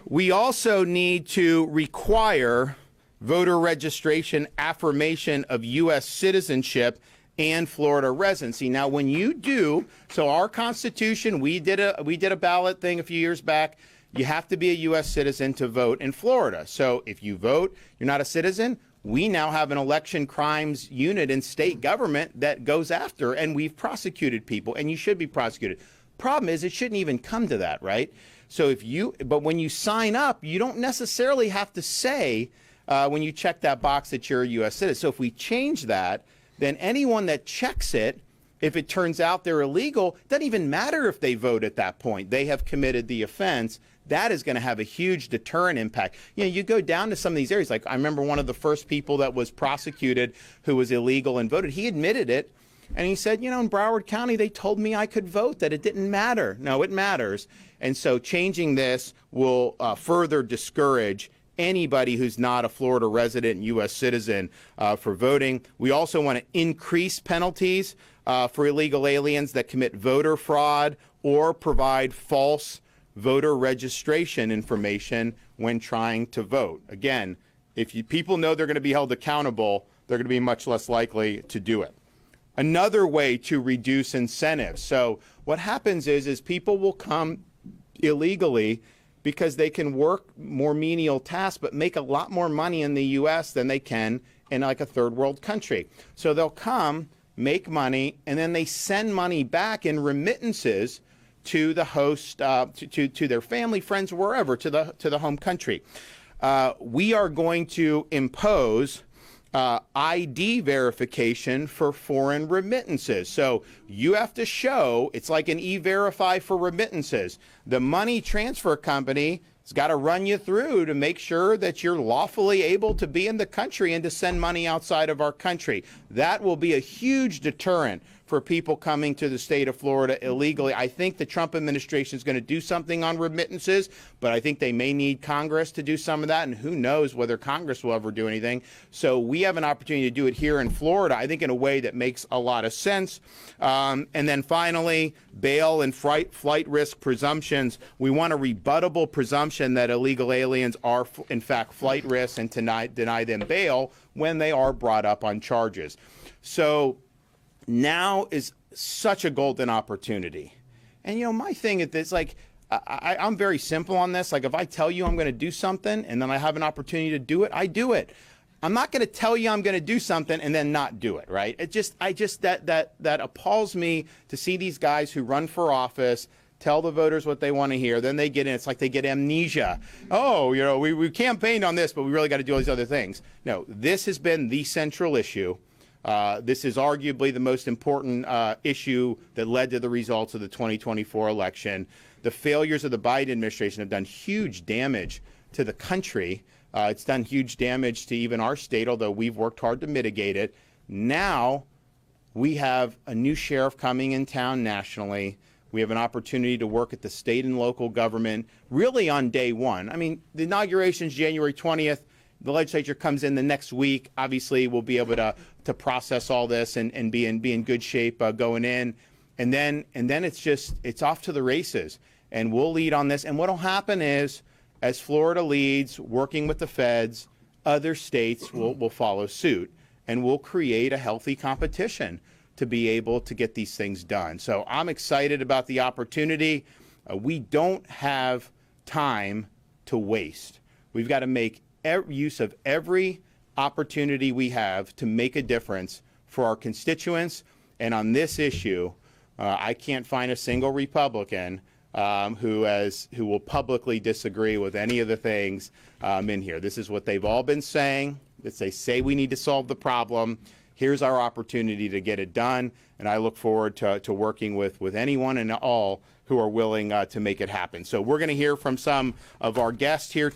We also need to require voter registration affirmation of U.S. citizenship and Florida residency. Now, when you do, so our Constitution, we did a ballot thing a few years back. You have to be a U.S. citizen to vote in Florida. So if you vote, you're not a citizen. We now have an election crimes unit in state government that goes after, and we've prosecuted people, and you should be prosecuted. Problem is, it shouldn't even come to that, right? So but when you sign up, you don't necessarily have to say when you check that box that you're a U.S. citizen. So if we change that, then anyone that checks it, if it turns out they're illegal, it doesn't even matter if they vote at that point. They have committed the offense. That is going to have a huge deterrent impact. You know, you go down to some of these areas. Like I remember one of the first people that was prosecuted who was illegal and voted. He admitted it. And he said, you know, in Broward County, they told me I could vote, that it didn't matter. No, it matters. And so changing this will further discourage anybody who's not a Florida resident and U.S. citizen for voting. We also want to increase penalties for illegal aliens that commit voter fraud or provide false voter registration information when trying to vote. Again, if people know they're going to be held accountable, they're going to be much less likely to do it. Another way to reduce incentives. So what happens is people will come illegally because they can work more menial tasks but make a lot more money in the U.S. than they can in like a third world country. So they'll come, make money, and then they send money back in remittances to the host, to their family, friends, wherever, to the home country. We are going to impose ID verification for foreign remittances. So you have to show, it's like an e-verify for remittances. The money transfer company has got to run you through to make sure that you're lawfully able to be in the country and to send money outside of our country. That will be a huge deterrent for people coming to the state of Florida illegally. I think the Trump administration is going to do something on remittances, but I think they may need Congress to do some of that, and who knows whether Congress will ever do anything. So we have an opportunity to do it here in Florida, I think in a way that makes a lot of sense. And then finally, bail and flight risk presumptions. We want a rebuttable presumption that illegal aliens are in fact flight risks and to deny them bail when they are brought up on charges. So now is such a golden opportunity. And, you know, my thing is this, like, I'm very simple on this. Like, if I tell you I'm going to do something and then I have an opportunity to do it, I do it. I'm not going to tell you I'm going to do something and then not do it, right? That appalls me to see these guys who run for office tell the voters what they want to hear. Then they get in. It's like they get amnesia. Oh, you know, we campaigned on this, but we really got to do all these other things. No, this has been the central issue. This is arguably the most important issue that led to the results of the 2024 election. The failures of the Biden administration have done huge damage to the country. It's done huge damage to even our state, although we've worked hard to mitigate it. Now we have a new sheriff coming in town nationally. We have an opportunity to work at the state and local government really on day one. I mean, the inauguration is January 20th. The legislature comes in the next week. Obviously, we'll be able to process all this and be in good shape going in. And then it's off to the races. And we'll lead on this. And what will happen is, as Florida leads, working with the feds, other states will follow suit. And we'll create a healthy competition to be able to get these things done. So I'm excited about the opportunity. We don't have time to waste. We've got to make use of every opportunity we have to make a difference for our constituents. And on this issue, I can't find a single Republican who will publicly disagree with any of the things in here. This is what they've all been saying. They say we need to solve the problem. Here's our opportunity to get it done. And I look forward to working with anyone and all who are willing to make it happen. So we're going to hear from some of our guests here.